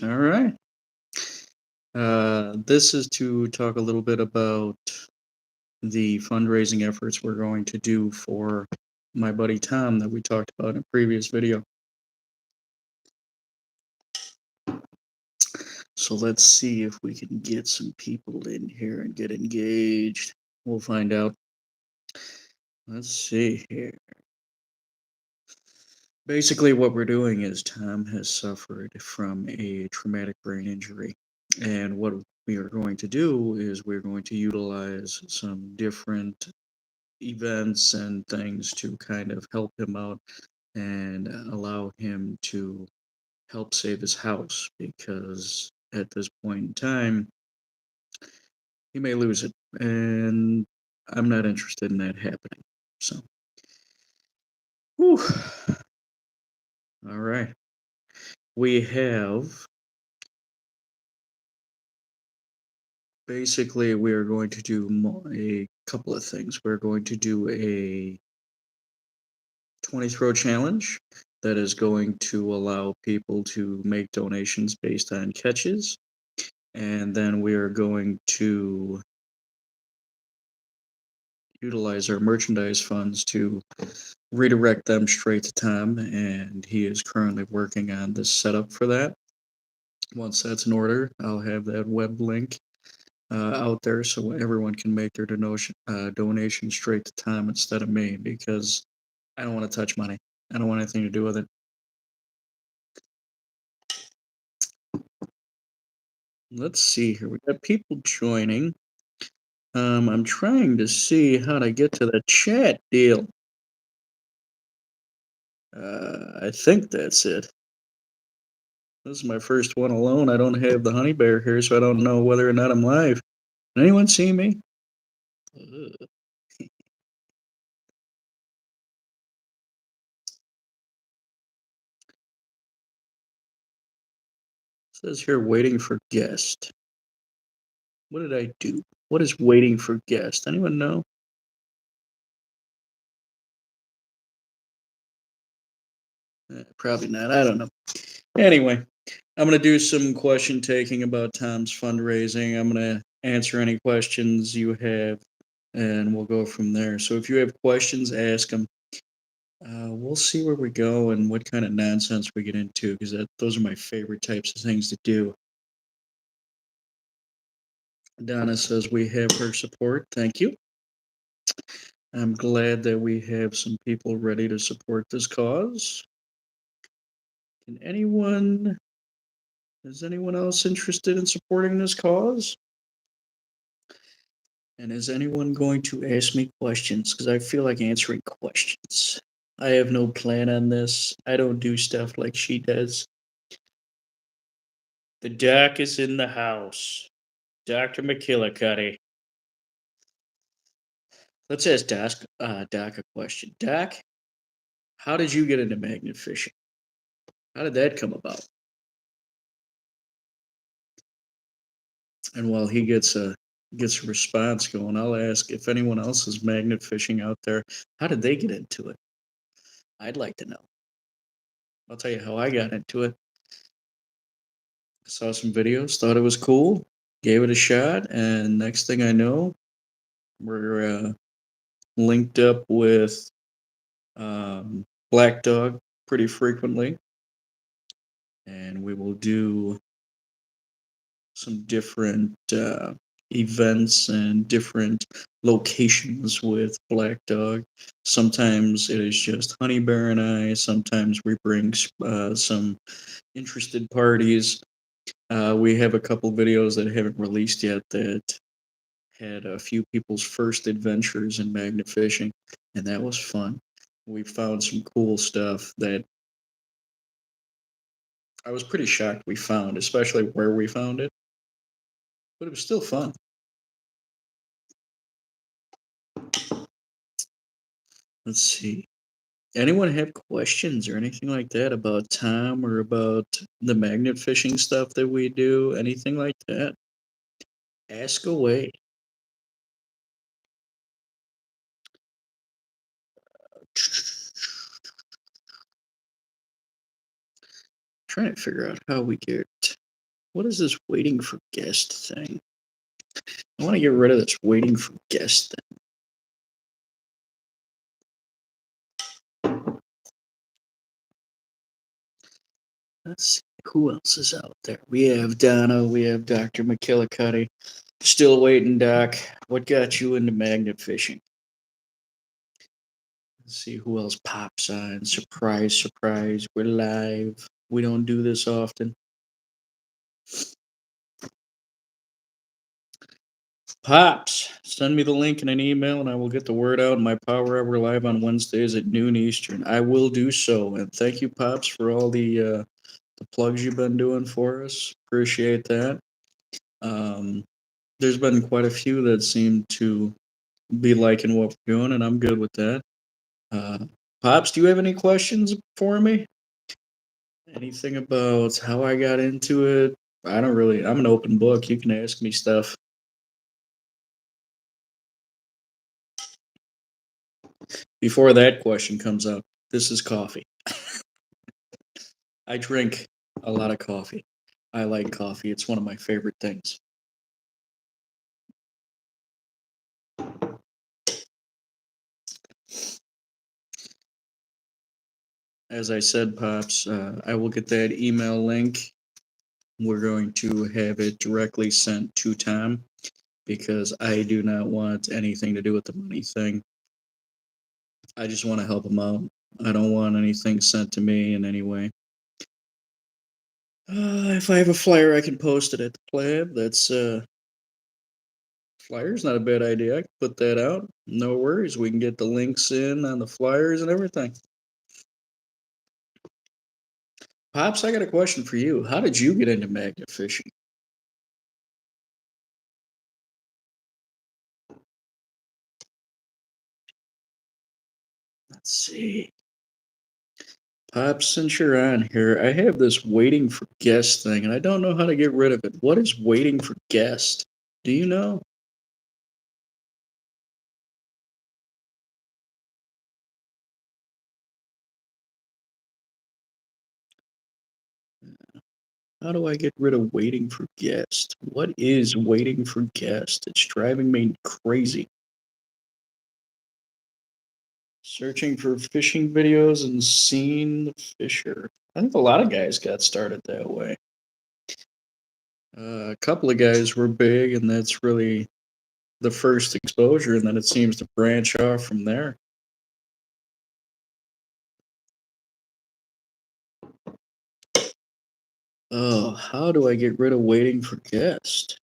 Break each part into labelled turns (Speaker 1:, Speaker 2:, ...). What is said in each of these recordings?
Speaker 1: All right. This is to talk a little bit about the fundraising efforts we're going to do for my buddy Tom that we talked about in a previous video. So let's see if we can get some people in here and get engaged. We'll find out. Let's see here. Basically, what we're doing is Tom has suffered from a traumatic brain injury. And what we are going to do is we're going to utilize some different events and things to kind of help him out and allow him to help save his house because at this point in time he may lose it, and I'm not interested in that happening. So, whew. All right, we have basically we are going to do a couple of things. We're going to do a 20 throw challenge that is going to allow people to make donations based on catches. And then we are going to utilize our merchandise funds to redirect them straight to Tom. And he is currently working on the setup for that. Once that's in order, I'll have that web link out there so everyone can make their donation straight to Tom instead of me because I don't want to touch money. I don't want anything to do with it. Let's see here. We got people joining. I'm trying to see how to get to the chat deal. I think that's it. This is my first one alone. I don't have the honey bear here, so I don't know whether or not I'm live. Can anyone see me? Ugh. It says here waiting for guest. What did I do? What is waiting for guest? Anyone know? Probably not. I don't know. Anyway, I'm going to do some question taking about Tom's fundraising. I'm going to answer any questions you have, and we'll go from there. So if you have questions, ask them. We'll see where we go and what kind of nonsense we get into because those are my favorite types of things to do. Donna says we have her support. Thank you. I'm glad that we have some people ready to support this cause. Can anyone, is anyone else interested in supporting this cause? And is anyone going to ask me questions? Because I feel like answering questions. I have no plan on this. I don't do stuff like she does. The doc is in the house. Dr. McKillicuddy. Let's ask Doc a question. Doc, how did you get into magnet fishing? How did that come about? And while he gets a response going, I'll ask if anyone else is magnet fishing out there. How did they get into it? I'd like to know. I'll tell you how I got into it. Saw some videos, thought it was cool, gave it a shot, and next thing I know, we're linked up with Black Dog pretty frequently, and we will do some different events and different locations with Black Dog. Sometimes it is just Honey Bear and I. Sometimes we bring some interested parties. We have a couple videos that haven't released yet that had a few people's first adventures in magnet fishing, and that was fun. We found some cool stuff that I was pretty shocked we found, especially where we found it, but it was still fun. Let's see. Anyone have questions or anything like that about Tom or about the magnet fishing stuff that we do? Anything like that? Ask away. Trying to figure out how we get. What is this waiting for guest thing? I want to get rid of this waiting for guest thing. Let's see who else is out there. We have Donna. We have Dr. McKillicuddy. Still waiting, Doc. What got you into magnet fishing? Let's see who else pops on. Surprise, surprise. We're live. We don't do this often. Pops, send me the link in an email and I will get the word out. My Power Hour live on Wednesdays at noon Eastern. I will do so. And thank you, Pops, for all the plugs you've been doing for us. Appreciate that. Um, there's been quite a few that seem to be liking what we're doing, and I'm good with that. Uh, Pops, do you have any questions for me? Anything about how I got into it? I don't really, I'm an open book. You can ask me stuff. Before that question comes up, this is coffee. I drink a lot of coffee. I like coffee. It's one of my favorite things. As I said, Pops, I will get that email link. We're going to have it directly sent to Tom because I do not want anything to do with the money thing. I just want to help him out. I don't want anything sent to me in any way. If I have a flyer, I can post it at the plab. That's flyer's not a bad idea. I can put that out. No worries. We can get the links in on the flyers and everything. Pops, I got a question for you. How did you get into magnet fishing? Let's see. Pops, since you're on here, I have this waiting for guest thing, and I don't know how to get rid of it. What is waiting for guest? Do you know? How do I get rid of waiting for guest? What is waiting for guest? It's driving me crazy. Searching for fishing videos and seeing the fisher. I think a lot of guys got started that way. A couple of guys were big, and that's really the first exposure, and then it seems to branch off from there. Oh, how do I get rid of waiting for guest?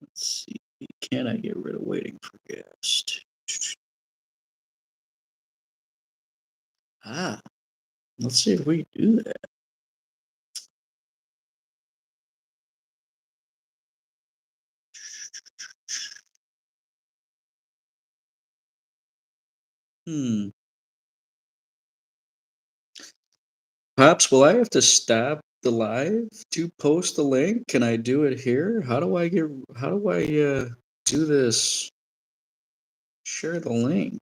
Speaker 1: Let's see. Can I get rid of waiting for guest? Ah, let's see if we do that. Hmm. Pops, will I have to stop the live to post the link? Can I do it here? How do I do this? Share the link.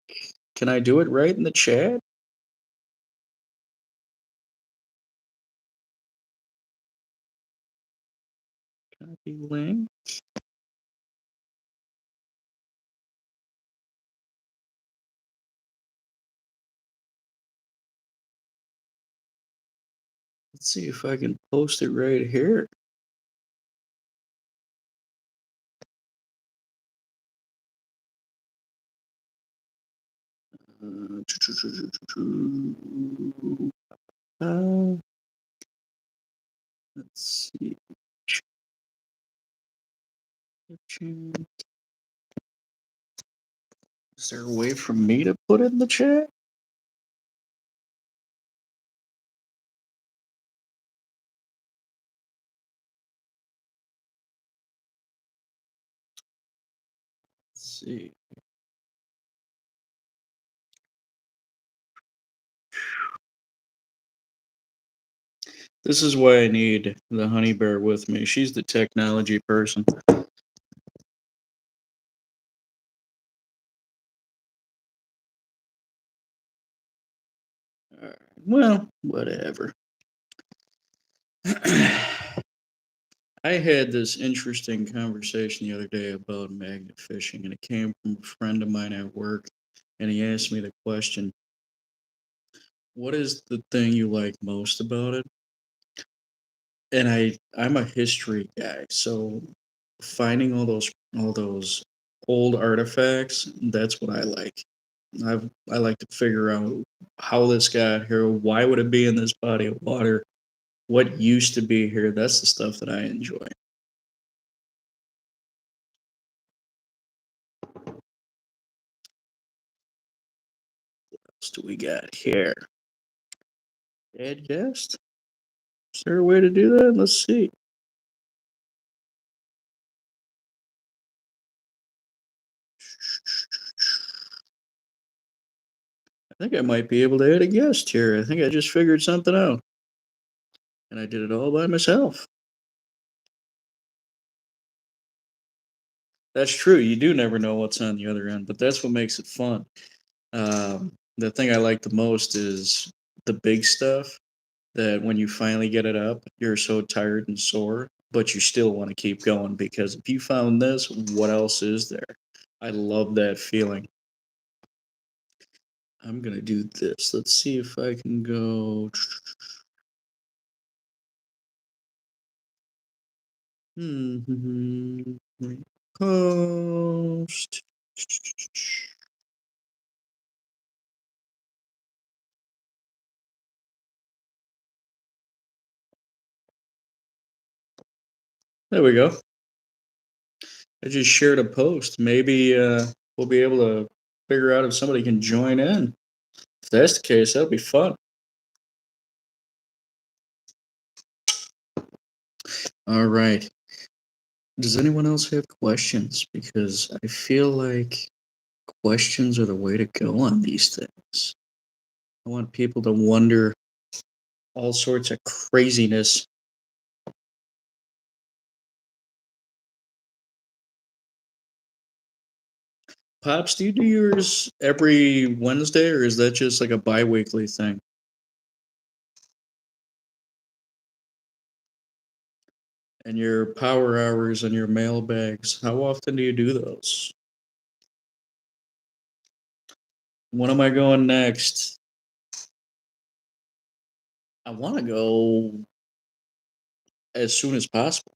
Speaker 1: Can I do it right in the chat? Copy link. Let's see if I can post it right here. Uh, let's see. Is there a way for me to put it in the chat? Let's see. This is why I need the honey bear with me. She's the technology person. Well, whatever. I had this interesting conversation the other day about magnet fishing, and it came from a friend of mine at work, and he asked me the question, "What is the thing you like most about it?" And I'm a history guy, so finding all those old artifacts, that's what I like. I like to figure out how this got here, why would it be in this body of water, what used to be here. That's the stuff that I enjoy. What do we got here? Add guest? Is there a way to do that? Let's see. I think I might be able to add a guest here. I think I just figured something out. And I did it all by myself. That's true. You do never know what's on the other end, but that's what makes it fun. The thing I like the most is the big stuff that when you finally get it up, you're so tired and sore, but you still want to keep going because if you found this, what else is there? I love that feeling. I'm gonna do this. Let's see if I can go. Post. There we go. I just shared a post. Maybe we'll be able to figure out if somebody can join in. If that's the case, that'll be fun. All right. Does anyone else have questions? Because I feel like questions are the way to go on these things. I want people to wonder all sorts of craziness. Pops, do you do yours every Wednesday or is that just like a bi weekly thing? And your power hours and your mailbags, how often do you do those? When am I going next? I want to go as soon as possible.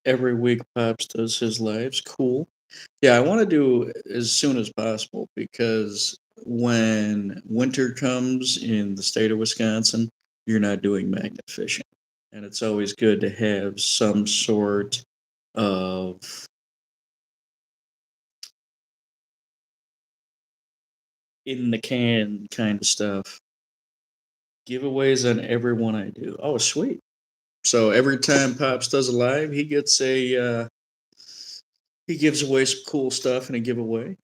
Speaker 1: Every week, Pops does his lives. Cool. Yeah, I want to do as soon as possible because when winter comes in the state of Wisconsin, you're not doing magnet fishing. And it's always good to have some sort of in the can kind of stuff. Giveaways on every one I do. Oh, sweet. So every time Pops does a live, he gives away some cool stuff in a giveaway.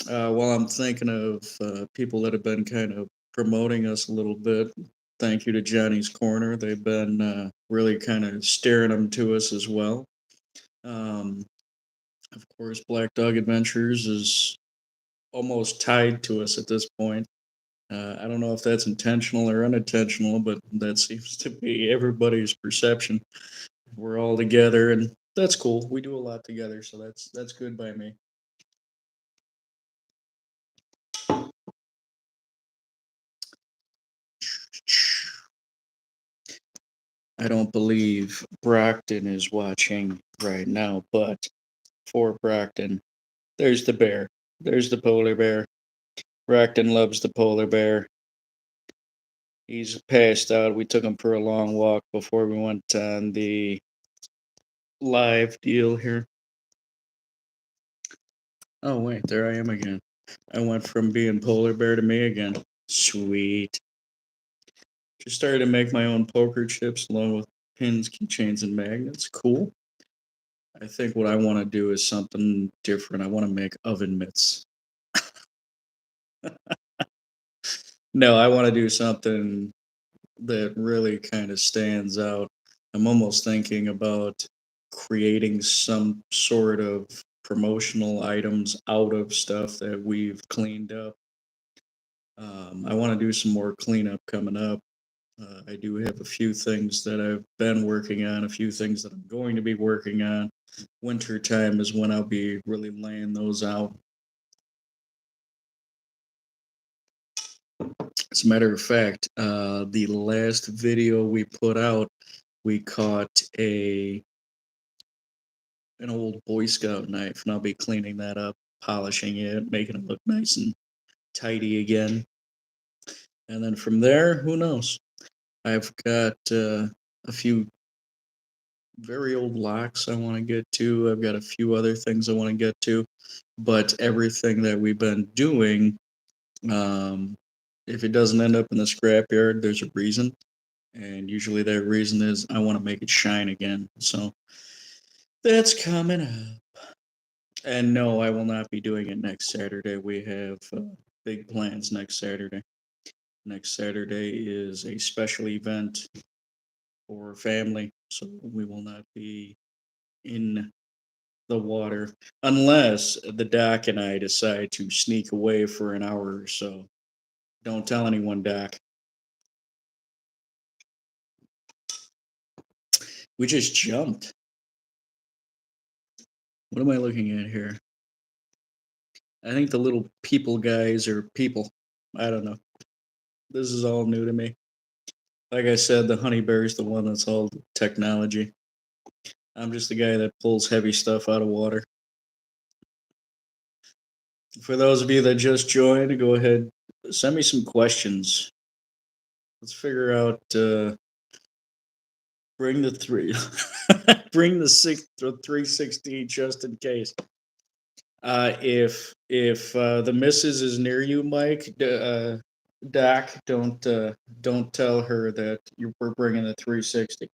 Speaker 1: While I'm thinking of people that have been kind of promoting us a little bit, thank you to Johnny's Corner. They've been really kind of steering them to us as well. Um, of course, Black Dog Adventures is almost tied to us at this point. I don't know if that's intentional or unintentional, but that seems to be everybody's perception. We're all together, and that's cool. We do a lot together, so that's good by me. I don't believe Brockton is watching right now, but for Brockton, there's the bear. There's the polar bear. Brockton loves the polar bear. He's passed out. We took him for a long walk before we went on the live deal here. Oh, wait, there I am again. I went from being polar bear to me again. Sweet. Just started to make my own poker chips along with pins, keychains, and magnets. Cool. I think what I want to do is something different. I want to make oven mitts. No, I want to do something that really kind of stands out. I'm almost thinking about creating some sort of promotional items out of stuff that we've cleaned up. I want to do some more cleanup coming up. I do have a few things that I've been working on, a few things that I'm going to be working on. Winter time is when I'll be really laying those out. As a matter of fact, the last video we put out, we caught a an old Boy Scout knife, and I'll be cleaning that up, polishing it, making it look nice and tidy again. And then from there, who knows? I've got a few very old locks I want to get to. I've got a few other things I want to get to, but everything that we've been doing, um, if it doesn't end up in the scrapyard, there's a reason, and usually that reason is I want to make it shine again. So that's coming up. And no, I will not be doing it next Saturday. We have big plans next Saturday. Next Saturday is a special event for family, so we will not be in the water unless the doc and I decide to sneak away for an hour or so. Don't tell anyone, Doc. We just jumped. What am I looking at here? I think the little people guys are people. I don't know. This is all new to me. Like I said, the honey bear is the one that's all technology. I'm just the guy that pulls heavy stuff out of water. For those of you that just joined, go ahead, send me some questions. Let's figure out. Bring the three, bring the 360 just in case. If the missus is near you, Mike, Doc, don't tell her that we're bringing the 360.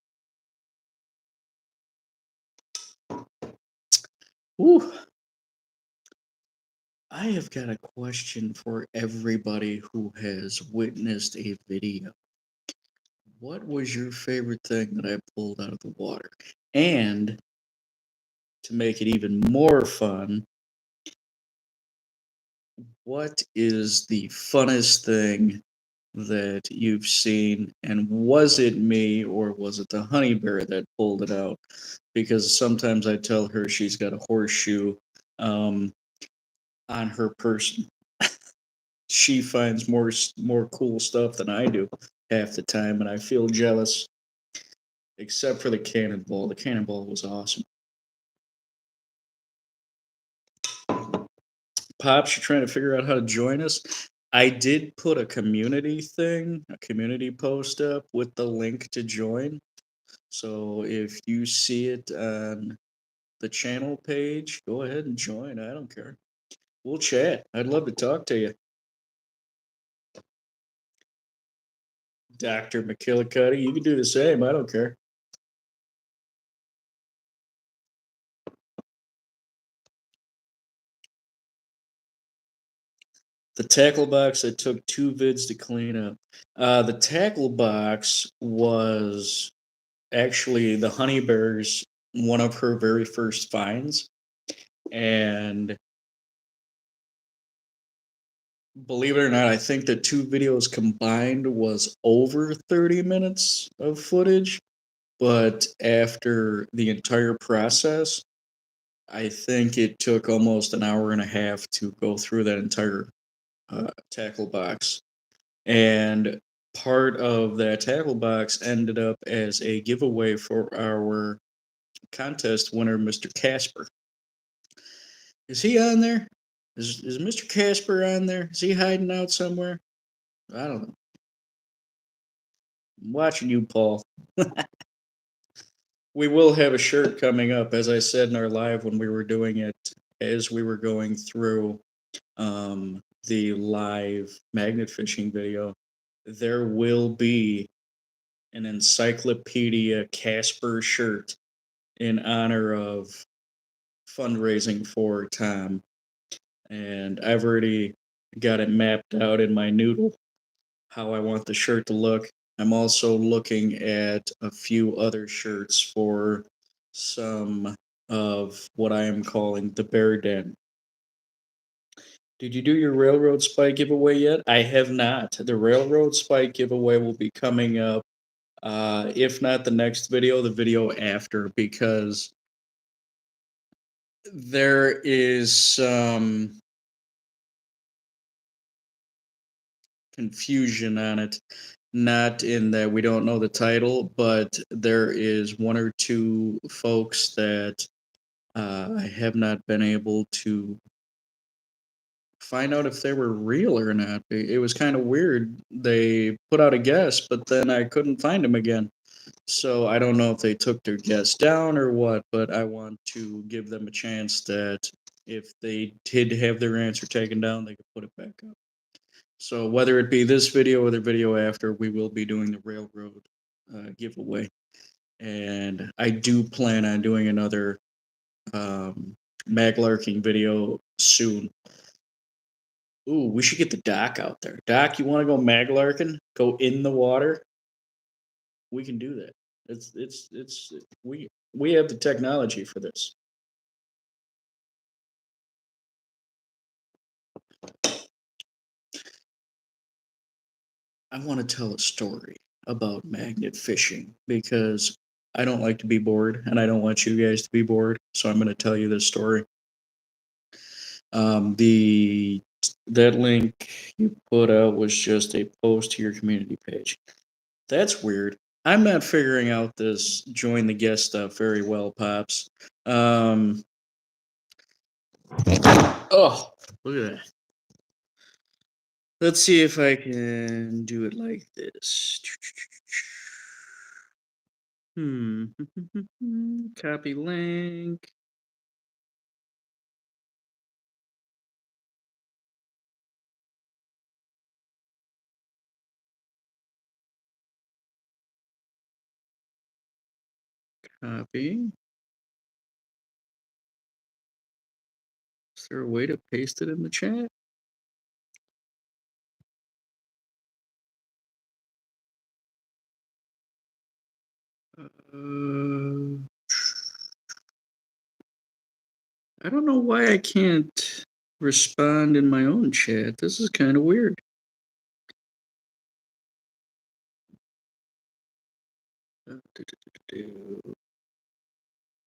Speaker 1: Ooh, I have got a question for everybody who has witnessed a video. What was your favorite thing that I pulled out of the water? And to make it even more fun, what is the funnest thing that you've seen? And was it me or was it the honey bear that pulled it out? Because sometimes I tell her she's got a horseshoe um, on her person. She finds more cool stuff than I do half the time, and I feel jealous. Except for the cannonball. The cannonball was awesome. Pops, you're trying to figure out how to join us. I did put a community thing, a community post up with the link to join. So if you see it on the channel page, go ahead and join. I don't care. We'll chat. I'd love to talk to you. Dr. McKillicuddy, you can do the same. I don't care. The tackle box, I took 2 vids to clean up. The tackle box was actually the honey bear's one of her very first finds. And believe it or not, I think the 2 videos combined was over 30 minutes of footage. But after the entire process, I think it took almost an hour and a half to go through that entire tackle box. And part of that tackle box ended up as a giveaway for our contest winner, Mr. Casper. Is he on there? Is Mr. Casper on there? Is he hiding out somewhere? I don't know. I'm watching you, Paul. We will have a shirt coming up, as I said in our live when we were doing it, as we were going through the live magnet fishing video. There will be an Encyclopedia Casper shirt in honor of fundraising for Tom. And I've already got it mapped out in my noodle how I want the shirt to look. I'm also looking at a few other shirts for some of what I am calling the Bear Den. Did you do your railroad spike giveaway yet? I have not. The railroad spike giveaway will be coming up, if not the next video, the video after, because there is some confusion on it. Not in that we don't know the title, but there is one or two folks that I have not been able to find out if they were real or not. It was kind of weird. They put out a guess, but then I couldn't find them again. So I don't know if they took their guess down or what, but I want to give them a chance that if they did have their answer taken down, they could put it back up. So whether it be this video or the video after, we will be doing the railroad giveaway. And I do plan on doing another maglarking video soon. Ooh, we should get the Doc out there. Doc, you want to go maglarking? Go in the water? We can do that. It's we have the technology for this. I want to tell a story about magnet fishing because I don't like to be bored and I don't want you guys to be bored. So I'm going to tell you this story. The that link you put out was just a post to your community page. That's weird. I'm not figuring out this join the guest stuff very well, Pops. Oh, look at that. Let's see if I can do it like this. Hmm. Copy link. Copy. Is there a way to paste it in the chat? I don't know why I can't respond in my own chat. This is kind of weird.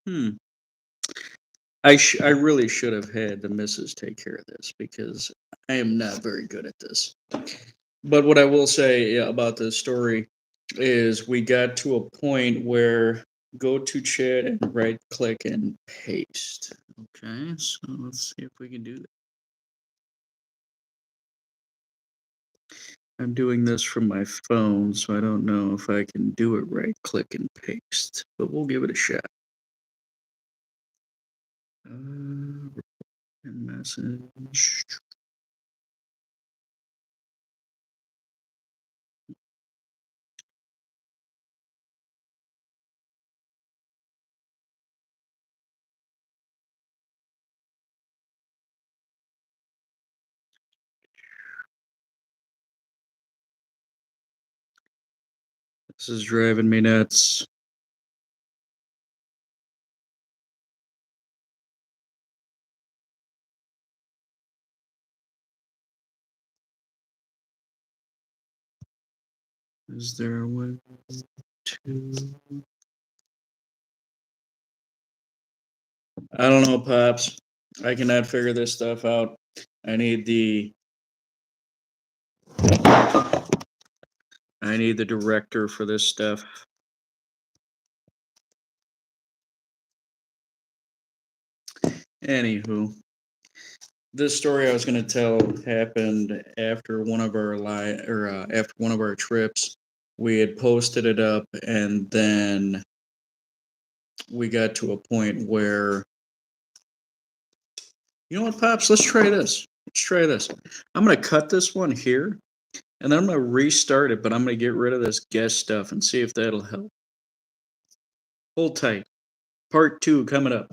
Speaker 1: Hmm. I really should have had the missus take care of this because I am not very good at this. But what I will say about this story is we got to a point where go to chat and right click and paste. Okay, so let's see if we can do that. I'm doing this from my phone, so I don't know if I can do it right click and paste, but we'll give it a shot. Message. This is driving me nuts. Is there a way to... I don't know, Pops. I cannot figure this stuff out. I need the director for this stuff. Anywho, this story I was going to tell happened after one of our after one of our trips. We had posted it up, and then we got to a point where, you know what, Pops? Let's try this. Let's try this. I'm going to cut this one here, and then I'm going to restart it, but I'm going to get rid of this guest stuff and see if that'll help. Hold tight. Part 2 coming up.